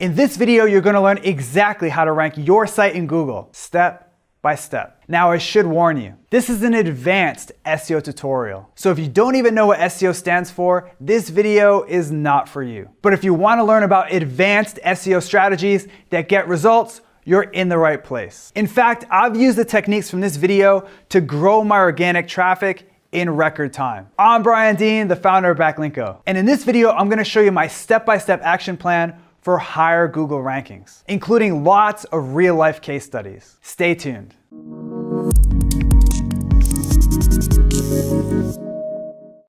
In this video, you're going to learn exactly how to rank your site in Google, step by step. Now, I should warn you, this is an advanced SEO tutorial. So if you don't even know what SEO stands for, this video is not for you. But if you want to learn about advanced SEO strategies that get results, you're in the right place. In fact, I've used the techniques from this video to grow my organic traffic in record time. I'm Brian Dean, the founder of Backlinko. And in this video, I'm gonna show you my step-by-step action plan for higher Google rankings, including lots of real-life case studies. Stay tuned.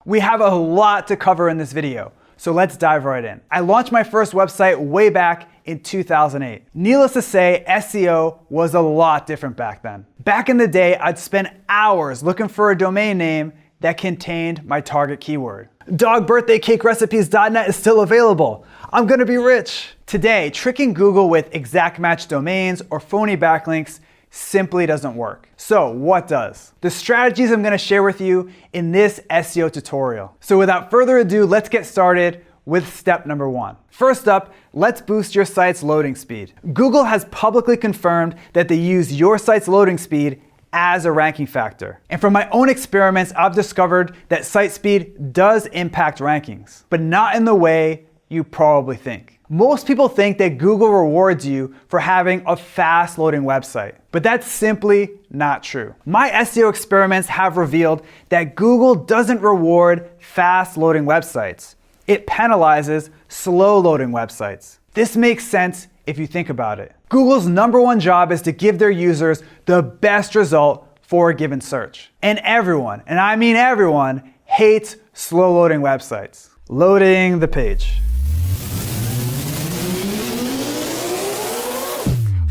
We have a lot to cover in this video, so let's dive right in. I launched my first website way back in 2008. Needless to say, SEO was a lot different back then. Back in the day, I'd spend hours looking for a domain name that contained my target keyword. Dogbirthdaycakerecipes.net is still available. I'm gonna be rich. Today, tricking Google with exact match domains or phony backlinks simply doesn't work. So what does? The strategies I'm gonna share with you in this SEO tutorial. So without further ado, let's get started with step number one. First up, let's boost your site's loading speed. Google has publicly confirmed that they use your site's loading speed as a ranking factor. And from my own experiments, I've discovered that site speed does impact rankings, but not in the way you probably think. Most people think that Google rewards you for having a fast loading website, but that's simply not true. My SEO experiments have revealed that Google doesn't reward fast loading websites. It penalizes slow loading websites. This makes sense if you think about it. Google's #1 job is to give their users the best result for a given search. And everyone, and I mean everyone, hates slow loading websites. Loading the page.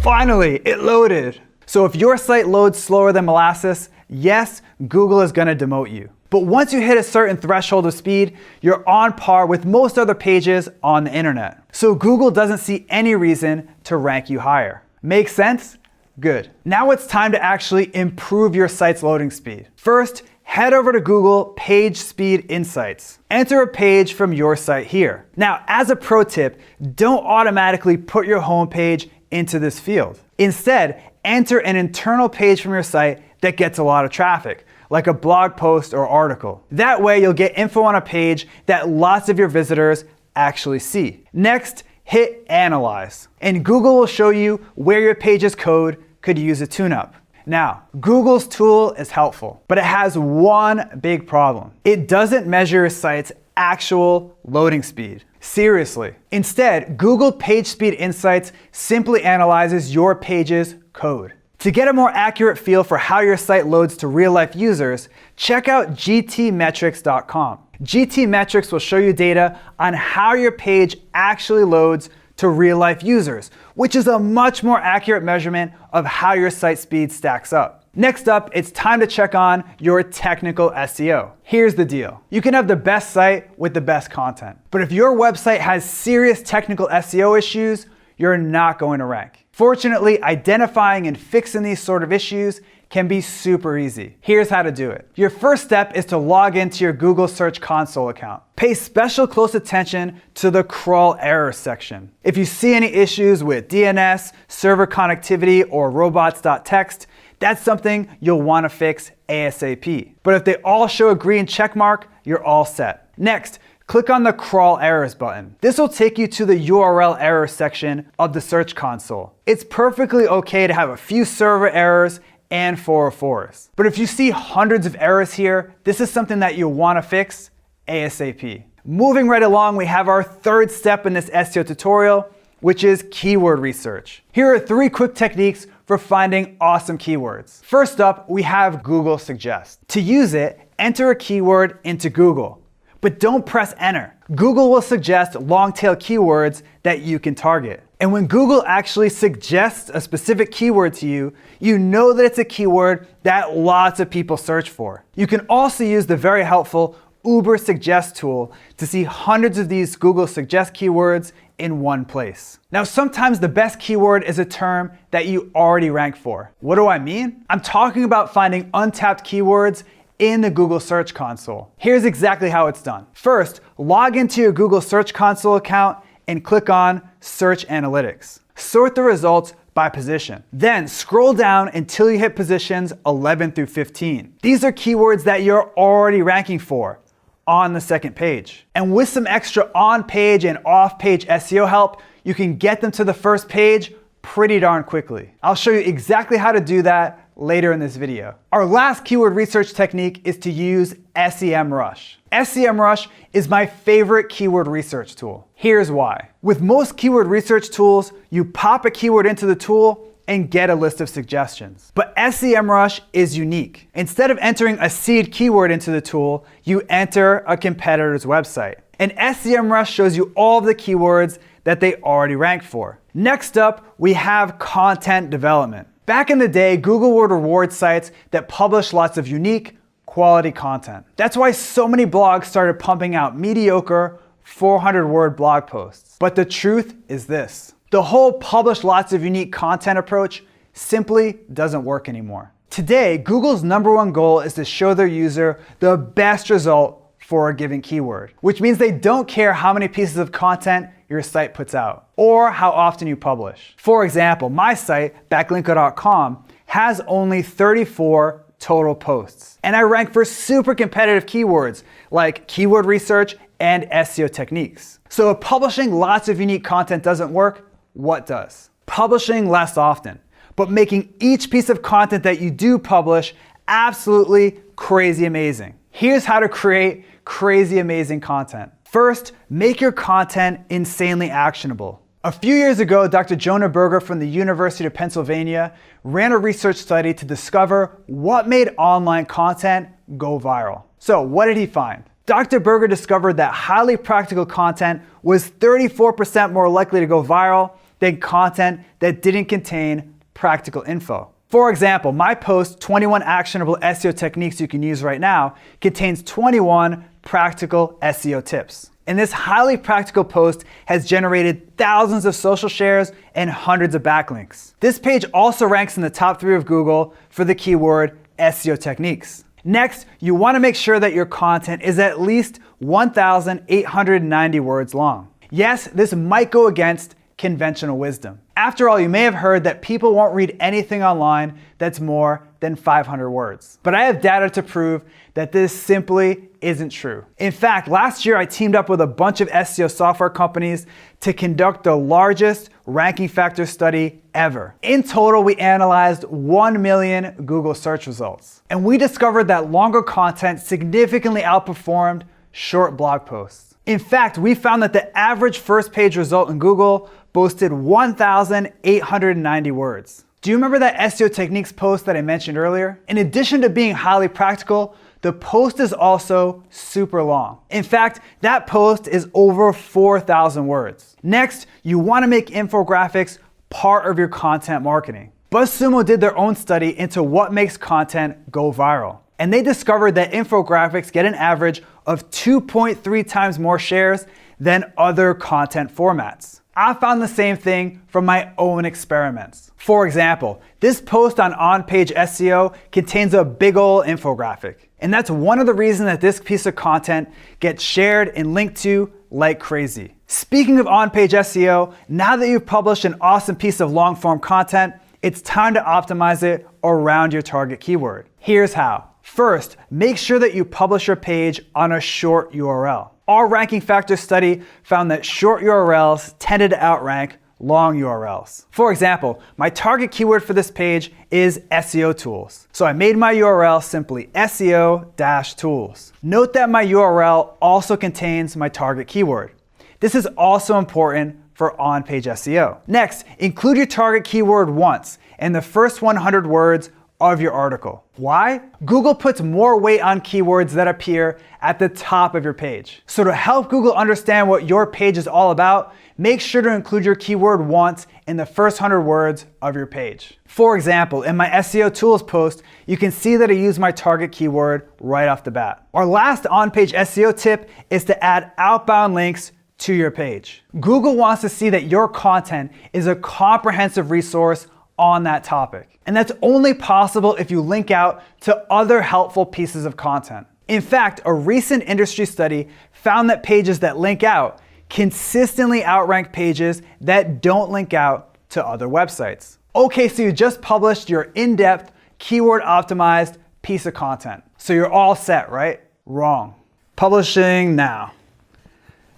Finally, it loaded. So if your site loads slower than molasses, yes, Google is gonna demote you. But once you hit a certain threshold of speed, you're on par with most other pages on the internet. So Google doesn't see any reason to rank you higher. Make sense? Good. Now it's time to actually improve your site's loading speed. First, head over to Google Page Speed Insights. Enter a page from your site here. Now, as a pro tip, don't automatically put your homepage into this field. Instead, enter an internal page from your site that gets a lot of traffic, like a blog post or article. That way you'll get info on a page that lots of your visitors actually see. Next, hit Analyze, and Google will show you where your page's code could use a tune-up. Now, Google's tool is helpful, but it has one big problem. It doesn't measure your site's actual loading speed. Seriously. Instead, Google Page Speed Insights simply analyzes your page's code. To get a more accurate feel for how your site loads to real-life users, check out gtmetrics.com. GTmetrics will show you data on how your page actually loads to real-life users, which is a much more accurate measurement of how your site speed stacks up. Next up, it's time to check on your technical SEO. Here's the deal. You can have the best site with the best content, but if your website has serious technical SEO issues, you're not going to rank. Fortunately, identifying and fixing these sort of issues can be super easy. Here's how to do it. Your first step is to log into your Google Search Console account. Pay special close attention to the crawl errors section. If you see any issues with DNS, server connectivity, or robots.txt, that's something you'll want to fix ASAP. But if they all show a green check mark, you're all set. Next, click on the Crawl Errors button. This will take you to the URL errors section of the Search Console. It's perfectly okay to have a few server errors and 404s. But if you see hundreds of errors here, this is something that you'll want to fix ASAP. Moving right along, we have our third step in this SEO tutorial, which is keyword research. Here are 3 quick techniques for finding awesome keywords. First up, we have Google Suggest. To use it, enter a keyword into Google, but don't press enter. Google will suggest long-tail keywords that you can target. And when Google actually suggests a specific keyword to you, you know that it's a keyword that lots of people search for. You can also use the very helpful Uber Suggest tool to see hundreds of these Google Suggest keywords in one place. Now, sometimes the best keyword is a term that you already rank for. What do I mean? I'm talking about finding untapped keywords in the Google Search Console. Here's exactly how it's done. First, log into your Google Search Console account and click on search analytics. Sort the results by position. Then scroll down until you hit positions 11 through 15. These are keywords that you're already ranking for on the second page. And with some extra on-page and off-page SEO help, you can get them to the first page pretty darn quickly. I'll show you exactly how to do that later in this video. Our last keyword research technique is to use SEMrush. SEMrush is my favorite keyword research tool. Here's why. With most keyword research tools, you pop a keyword into the tool and get a list of suggestions. But SEMrush is unique. Instead of entering a seed keyword into the tool, you enter a competitor's website. And SEMrush shows you all of the keywords that they already ranked for. Next up, we have content development. Back in the day, Google would reward sites that publish lots of unique, quality content. That's why so many blogs started pumping out mediocre 400-word blog posts. But the truth is this: the whole publish lots of unique content approach simply doesn't work anymore. Today, Google's #1 goal is to show their user the best result for a given keyword, which means they don't care how many pieces of content your site puts out or how often you publish. For example, my site, backlinko.com, has only 34 total posts, and I rank for super competitive keywords like keyword research and SEO techniques. So if publishing lots of unique content doesn't work, what does? Publishing less often, but making each piece of content that you do publish absolutely crazy amazing. Here's how to create crazy amazing content. First, make your content insanely actionable. A few years ago, Dr. Jonah Berger from the University of Pennsylvania ran a research study to discover what made online content go viral. So what did he find? Dr. Berger discovered that highly practical content was 34% more likely to go viral than content that didn't contain practical info. For example, my post, 21 actionable SEO techniques you can use right now, contains 21 practical SEO tips. And this highly practical post has generated thousands of social shares and hundreds of backlinks. This page also ranks in the top 3 of Google for the keyword SEO techniques. Next, you want to make sure that your content is at least 1,890 words long. Yes, this might go against conventional wisdom. After all, you may have heard that people won't read anything online that's more than 500 words. But I have data to prove that this simply isn't true. In fact, last year I teamed up with a bunch of SEO software companies to conduct the largest ranking factor study ever. In total, we analyzed 1 million Google search results. And we discovered that longer content significantly outperformed short blog posts. In fact, we found that the average first page result in Google boasted 1,890 words. Do you remember that SEO techniques post that I mentioned earlier? In addition to being highly practical, the post is also super long. In fact, that post is over 4,000 words. Next, you want to make infographics part of your content marketing. BuzzSumo did their own study into what makes content go viral. And they discovered that infographics get an average of 2.3 times more shares than other content formats. I found the same thing from my own experiments. For example, this post on-page SEO contains a big ol' infographic. And that's one of the reasons that this piece of content gets shared and linked to like crazy. Speaking of on-page SEO, now that you've published an awesome piece of long-form content, it's time to optimize it around your target keyword. Here's how. First, make sure that you publish your page on a short URL. Our ranking factor study found that short URLs tended to outrank long URLs. For example, my target keyword for this page is SEO tools. So I made my URL simply SEO-tools. Note that my URL also contains my target keyword. This is also important for on-page SEO. Next, include your target keyword once in the first 100 words of your article. Why? Google puts more weight on keywords that appear at the top of your page. So to help Google understand what your page is all about, make sure to include your keyword once in the first 100 words of your page. For example, in my SEO tools post, you can see that I use my target keyword right off the bat. Our last on-page SEO tip is to add outbound links to your page. Google wants to see that your content is a comprehensive resource on that topic. And that's only possible if you link out to other helpful pieces of content. In fact, a recent industry study found that pages that link out consistently outrank pages that don't link out to other websites. Okay, so you just published your in-depth, keyword optimized piece of content. So you're all set, right? Wrong. Publishing now.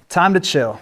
Time to chill.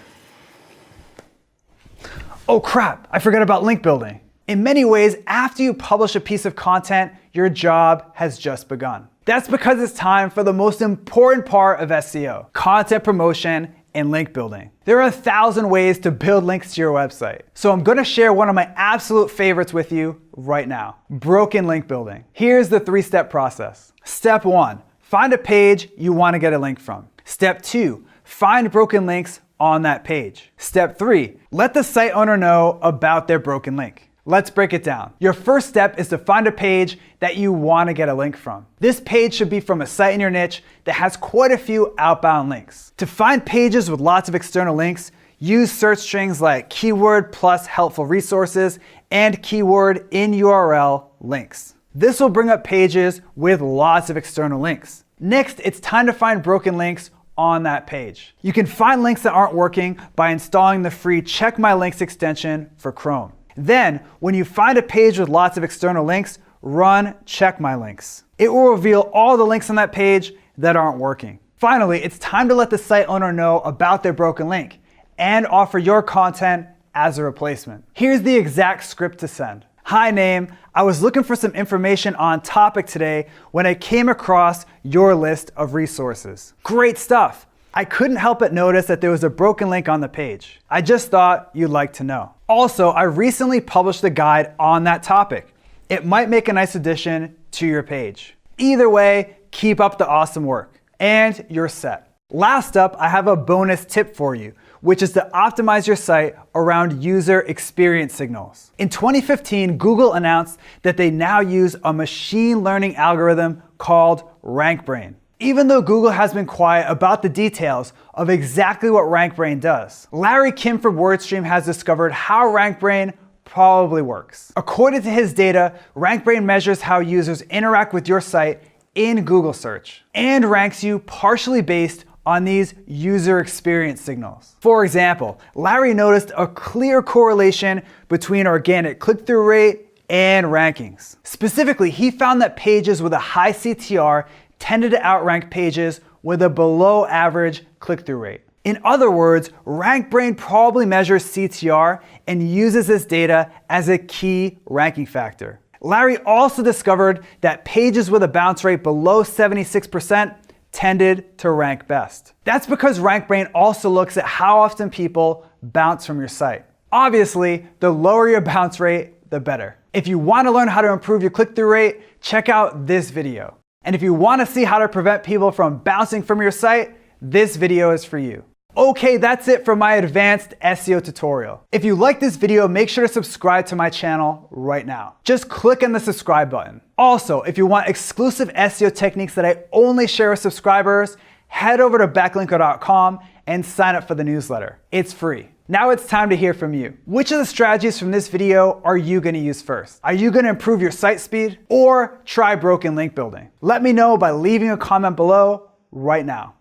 Oh crap, I forgot about link building. In many ways, after you publish a piece of content, your job has just begun. That's because it's time for the most important part of SEO, content promotion and link building. There are 1,000 ways to build links to your website. So I'm gonna share one of my absolute favorites with you right now, broken link building. Here's the 3-step process. Step 1, find a page you wanna get a link from. Step 2, find broken links on that page. Step 3, let the site owner know about their broken link. Let's break it down. Your first step is to find a page that you want to get a link from. This page should be from a site in your niche that has quite a few outbound links. To find pages with lots of external links, use search strings like keyword plus helpful resources and keyword in URL links. This will bring up pages with lots of external links. Next, it's time to find broken links on that page. You can find links that aren't working by installing the free Check My Links extension for Chrome. Then, when you find a page with lots of external links, run Check My Links. It will reveal all the links on that page that aren't working. Finally, it's time to let the site owner know about their broken link and offer your content as a replacement. Here's the exact script to send. Hi name, I was looking for some information on topic today when I came across your list of resources. Great stuff. I couldn't help but notice that there was a broken link on the page. I just thought you'd like to know. Also, I recently published a guide on that topic. It might make a nice addition to your page. Either way, keep up the awesome work. And you're set. Last up, I have a bonus tip for you, which is to optimize your site around user experience signals. In 2015, Google announced that they now use a machine learning algorithm called RankBrain. Even though Google has been quiet about the details of exactly what RankBrain does, Larry Kim from WordStream has discovered how RankBrain probably works. According to his data, RankBrain measures how users interact with your site in Google search and ranks you partially based on these user experience signals. For example, Larry noticed a clear correlation between organic click-through rate and rankings. Specifically, he found that pages with a high CTR tended to outrank pages with a below average click-through rate. In other words, RankBrain probably measures CTR and uses this data as a key ranking factor. Larry also discovered that pages with a bounce rate below 76% tended to rank best. That's because RankBrain also looks at how often people bounce from your site. Obviously, the lower your bounce rate, the better. If you want to learn how to improve your click-through rate, check out this video. And if you want to see how to prevent people from bouncing from your site, this video is for you. Okay, that's it for my advanced SEO tutorial. If you like this video, make sure to subscribe to my channel right now. Just click on the subscribe button. Also, if you want exclusive SEO techniques that I only share with subscribers, head over to backlinko.com and sign up for the newsletter. It's free. Now it's time to hear from you. Which of the strategies from this video are you going to use first? Are you going to improve your site speed or try broken link building? Let me know by leaving a comment below right now.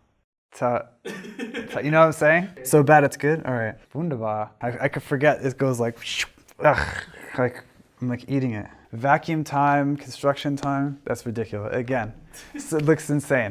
You know what I'm saying? So bad it's good? All right. Wunderbar. I could forget. It goes like, like I'm like eating it. Vacuum time, construction time. That's ridiculous. Again, it looks insane.